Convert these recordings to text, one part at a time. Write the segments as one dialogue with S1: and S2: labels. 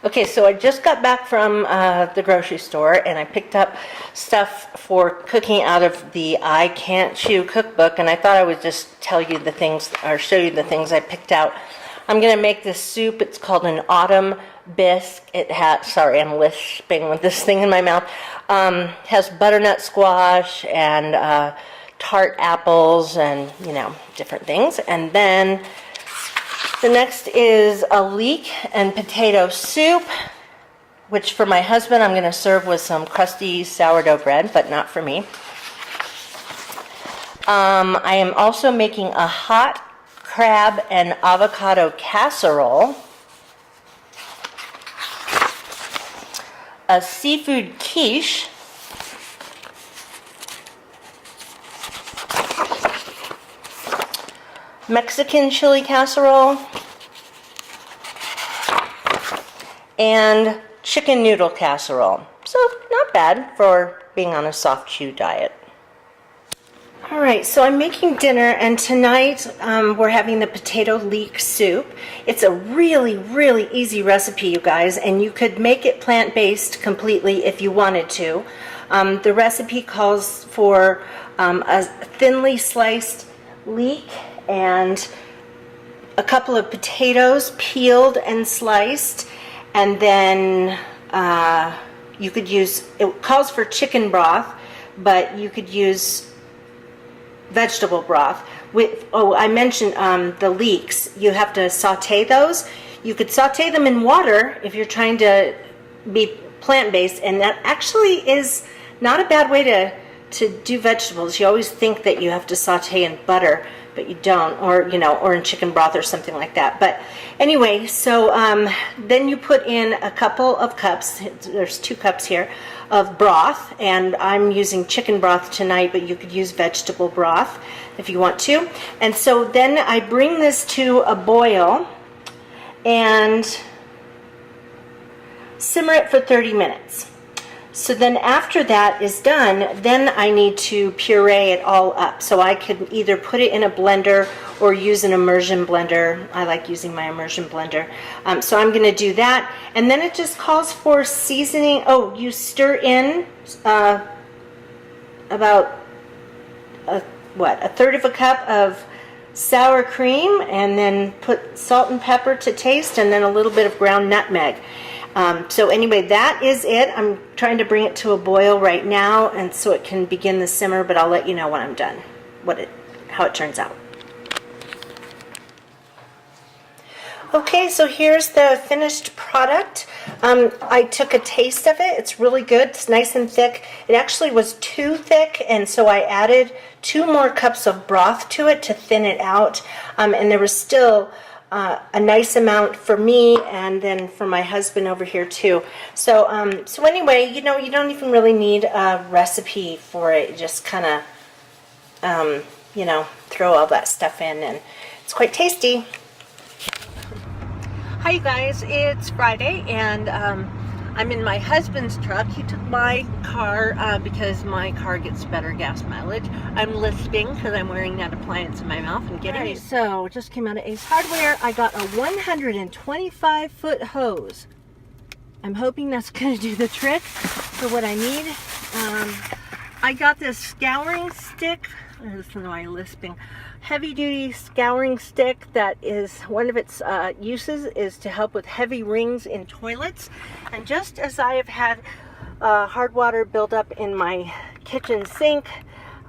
S1: Okay, so I just got back from the grocery store and I picked up stuff for cooking out of the I Can't Chew cookbook, and I thought I would just tell you the things, or show you the things I picked out. I'm going to make this soup. It's called an autumn bisque. It has, sorry, I'm lisping with this thing in my mouth. Has butternut squash and tart apples and, you know, different things. And then the next is a leek and potato soup, which for my husband I'm going to serve with some crusty sourdough bread, but not for me. I am also making a hot crab and avocado casserole, a seafood quiche, Mexican chili casserole, and chicken noodle casserole. So not bad for being on a soft chew diet. Alright, so I'm making dinner, and tonight we're having the potato leek soup. It's a really, really easy recipe, you guys, and you could make it plant-based completely if you wanted to. The recipe calls for a thinly sliced leek and a couple of potatoes peeled and sliced, and then you could use, it calls for chicken broth, but you could use vegetable broth. With, oh, I mentioned the leeks. You have to saute those. You could saute them in water if you're trying to be plant-based, and that actually is not a bad way to do vegetables. You always think that you have to saute in butter, but you don't, or you know, or in chicken broth or something like that. But anyway, so then you put in a couple of cups, there's 2 cups here, of broth, and I'm using chicken broth tonight, but you could use vegetable broth if you want to. And so then I bring this to a boil and simmer it for 30 minutes. So then after that is done, then I need to puree it all up. So I could either put it in a blender or use an immersion blender. I like using my immersion blender. So I'm going to do that. And then it just calls for seasoning. Oh, you stir in about a third of a cup of sour cream, and then put salt and pepper to taste, and then a little bit of ground nutmeg. So anyway, that is it. I'm trying to bring it to a boil right now, and so it can begin the simmer, but I'll let you know when I'm done, how it turns out. Okay, so here's the finished product. I took a taste of it. It's really good. It's nice and thick. It actually was too thick, and so I added 2 more cups of broth to it to thin it out, and there was still a nice amount for me, and then for my husband over here too. So so anyway, you know, you don't even really need a recipe for it. You just kind of you know, throw all that stuff in, and it's quite tasty. Hi you guys, it's Friday, and I'm in my husband's truck. He took my car because my car gets better gas mileage. I'm lisping because I'm wearing that appliance in my mouth and getting it. So just came out of Ace Hardware. I got a 125-foot hose. I'm hoping that's going to do the trick for what I need. I got this scouring stick. Listen to my lisping. Heavy-duty scouring stick that is, one of its uses is to help with heavy rings in toilets. And just as I have had hard water build up in my kitchen sink,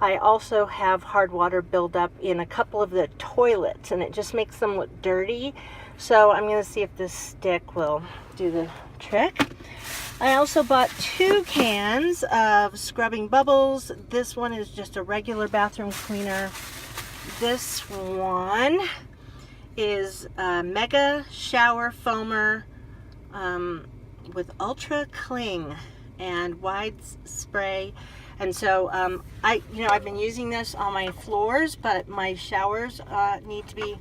S1: I also have hard water build up in a couple of the toilets, and it just makes them look dirty. So I'm going to see if this stick will do the trick. I also bought 2 cans of Scrubbing Bubbles. This one is just a regular bathroom cleaner. This one is a Mega Shower Foamer with Ultra Cling and wide spray. And so I've been using this on my floors, but my showers need to be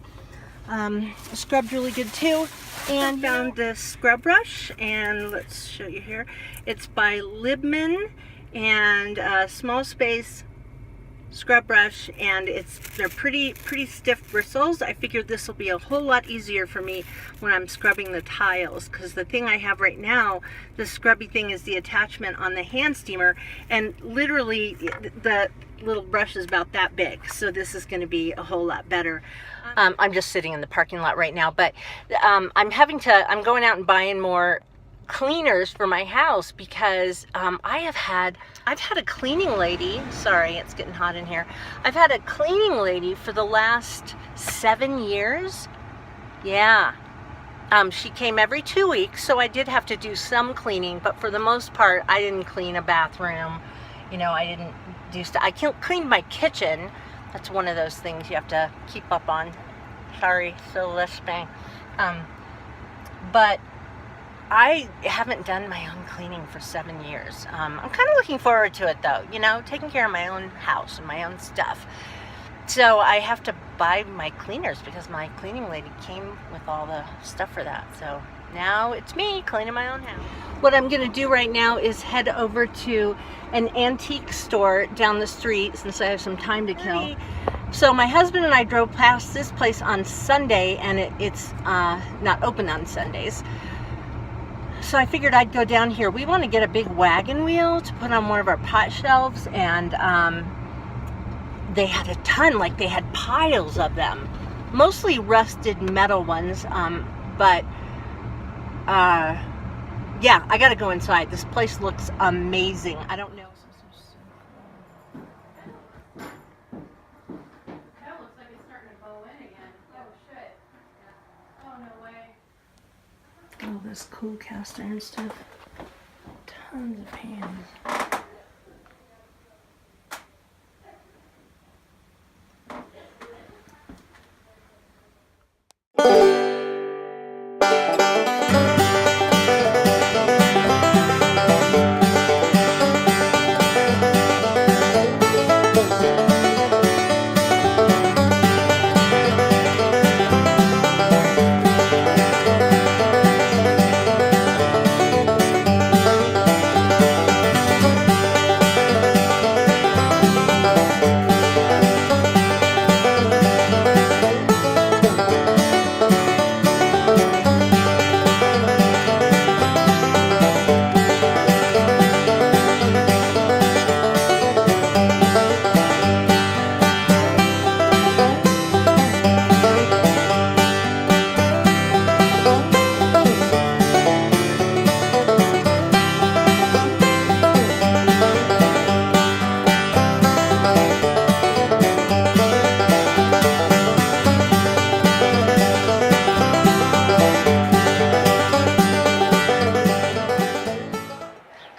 S1: scrubbed really good too. And found this scrub brush, and let's show you here. It's by Libman, and small space scrub brush, and they're pretty stiff bristles. I figured this will be a whole lot easier for me when I'm scrubbing the tiles, because the thing I have right now, the scrubby thing, is the attachment on the hand steamer, and literally the little brush is about that big, so this is going to be a whole lot better. I'm just sitting in the parking lot right now, but I'm going out and buying more cleaners for my house, because I've had a cleaning lady, sorry, it's getting hot in here. I've had a cleaning lady for the last 7 years. Yeah. She came every 2 weeks, so I did have to do some cleaning, but for the most part, I didn't clean a bathroom. You know, I didn't do stuff. I cleaned my kitchen. That's one of those things you have to keep up on. Sorry, so lisping. But I haven't done my own cleaning for 7 years. I'm kind of looking forward to it, though, you know, taking care of my own house and my own stuff. So I have to buy my cleaners, because my cleaning lady came with all the stuff for that. So now it's me cleaning my own house. What I'm going to do right now is head over to an antique store down the street, since I have some time to kill. So my husband and I drove past this place on Sunday, and it's not open on Sundays. So I figured I'd go down here. We want to get a big wagon wheel to put on one of our pot shelves, and they had a ton, like they had piles of them. Mostly rusted metal ones, but yeah, I gotta go inside. This place looks amazing. I don't know.
S2: That looks like it's starting to bow in again. Oh shit. Oh no way.
S1: All this cool cast iron stuff. Tons of pans.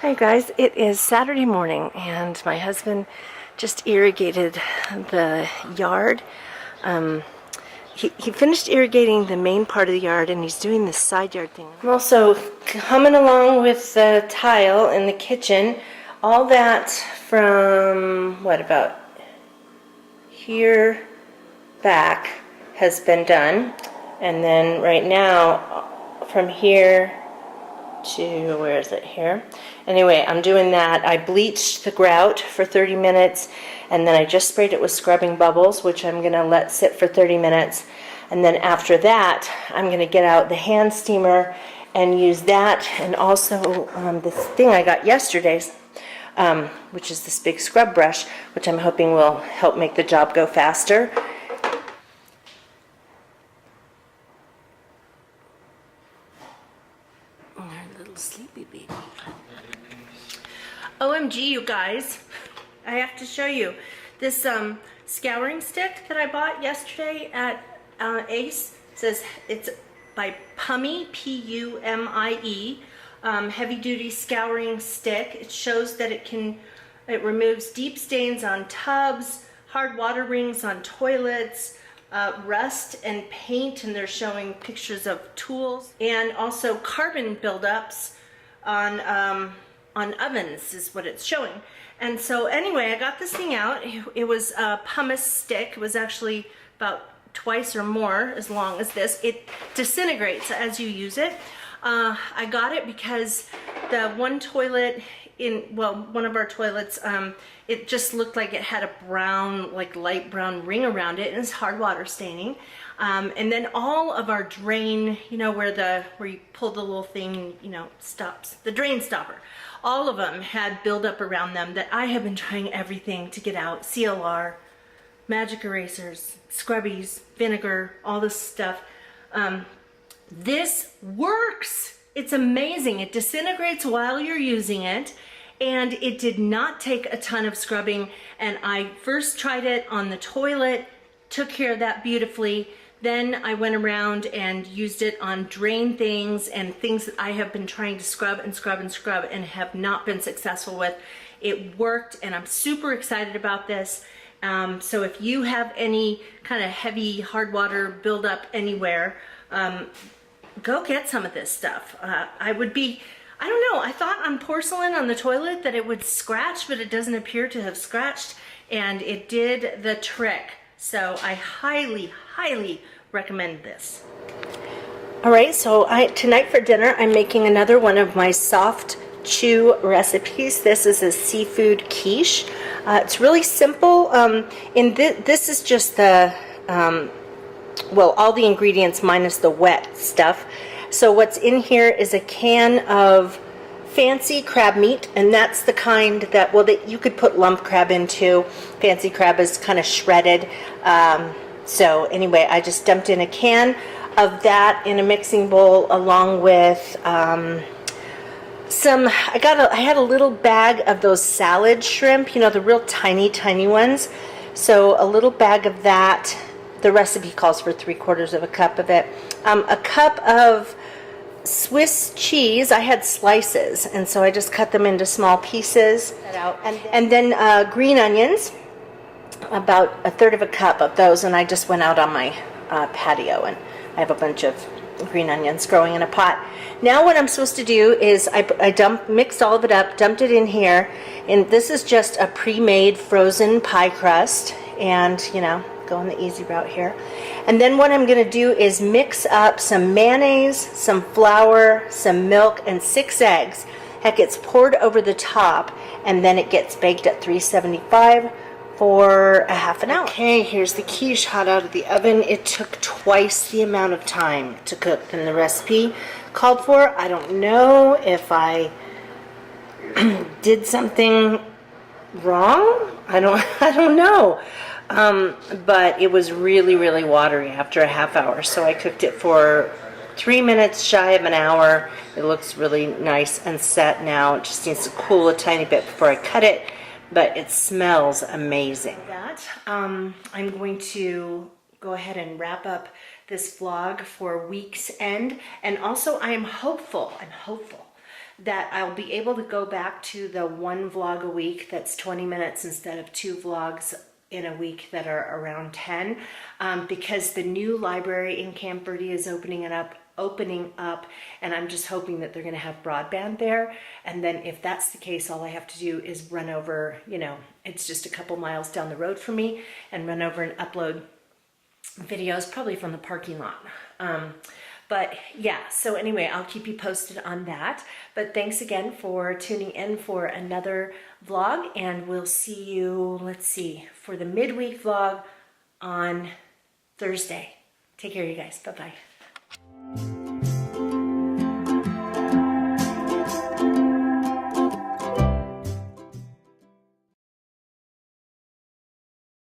S1: Hi guys, it is Saturday morning, and my husband just irrigated the yard. He finished irrigating the main part of the yard, and he's doing this side yard thing. I'm also coming along with the tile in the kitchen. All that from, what, about here back has been done. And then right now, from here to, where is it, here? Anyway, I'm doing that. I bleached the grout for 30 minutes, and then I just sprayed it with scrubbing bubbles, which I'm going to let sit for 30 minutes. And then after that, I'm going to get out the hand steamer and use that, and also this thing I got yesterday, which is this big scrub brush, which I'm hoping will help make the job go faster. Our little sleepy baby. OMG, you guys, I have to show you this scouring stick that I bought yesterday at Ace. It says it's by Pumie, P-U-M-I-E, heavy duty scouring stick. It shows that it removes deep stains on tubs, hard water rings on toilets, rust and paint, and they're showing pictures of tools, and also carbon buildups on ovens is what it's showing. And so anyway, I got this thing out. It was a pumice stick. It was actually about twice or more as long as this. It disintegrates as you use it. I got it because
S3: the one toilet one of our toilets, it just looked like it had a brown, like light brown ring around it, and it's hard water staining. And then all of our drain, you know, where you pull the little thing, you know, stops, the drain stopper, all of them had buildup around them that I have been trying everything to get out. CLR, magic erasers, scrubbies, vinegar, all this stuff. This works. It's amazing. It disintegrates while you're using it, and it did not take a ton of scrubbing. And I first tried it on the toilet, took care of that beautifully. Then I went around and used it on drain things and things that I have been trying to scrub and scrub and scrub and have not been successful with. It worked, and I'm super excited about this. So if you have any kind of heavy hard water buildup anywhere, go get some of this stuff. I don't know, I thought on porcelain on the toilet that it would scratch, but it doesn't appear to have scratched, and it did the trick. So I highly, highly recommend this. All right, so tonight for dinner, I'm making another one of my soft chew recipes. This is a seafood quiche. It's really simple. This is just the, all the ingredients minus the wet stuff. So what's in here is a can of fancy crab meat, and that's the kind that you could put lump crab into. Fancy crab is kind of shredded. So anyway, I just dumped in a can of that in a mixing bowl along with I had a little bag of those salad shrimp, you know, the real tiny ones. So a little bag of that. The recipe calls for 3/4 cup of it. A cup of Swiss cheese. I had slices, and so I just cut them into small pieces. And then green onions, about 1/3 cup of those, and I just went out on my patio, and I have a bunch of green onions growing in a pot. Now what I'm supposed to do is I mixed all of it up, dumped it in here, and this is just a pre-made frozen pie crust, and you know, going the easy route here. And then what I'm going to do is mix up some mayonnaise, some flour, some milk, and 6 eggs. That gets poured over the top, and then it gets baked at 375 for a half an hour. Okay, here's the quiche hot out of the oven. It took twice the amount of time to cook than the recipe called for. I don't know if I did something wrong. I don't know. But it was really, really watery after a half hour. So I cooked it for 3 minutes shy of an hour. It looks really nice and set now. It just needs to cool a tiny bit before I cut it, but it smells amazing. I'm going to go ahead and wrap up this vlog for week's end. And also I'm hopeful that I'll be able to go back to the 1 vlog a week that's 20 minutes instead of 2 vlogs in a week that are around 10, because the new library in Camp Verde is opening up, and I'm just hoping that they're going to have broadband there. And then if that's the case, all I have to do is run over, you know, it's just a couple miles down the road for me, and run over and upload videos probably from the parking lot. But yeah, so anyway, I'll keep you posted on that. But thanks again for tuning in for another vlog, and we'll see you, let's see, for the midweek vlog on Thursday. Take care, you guys. Bye-bye.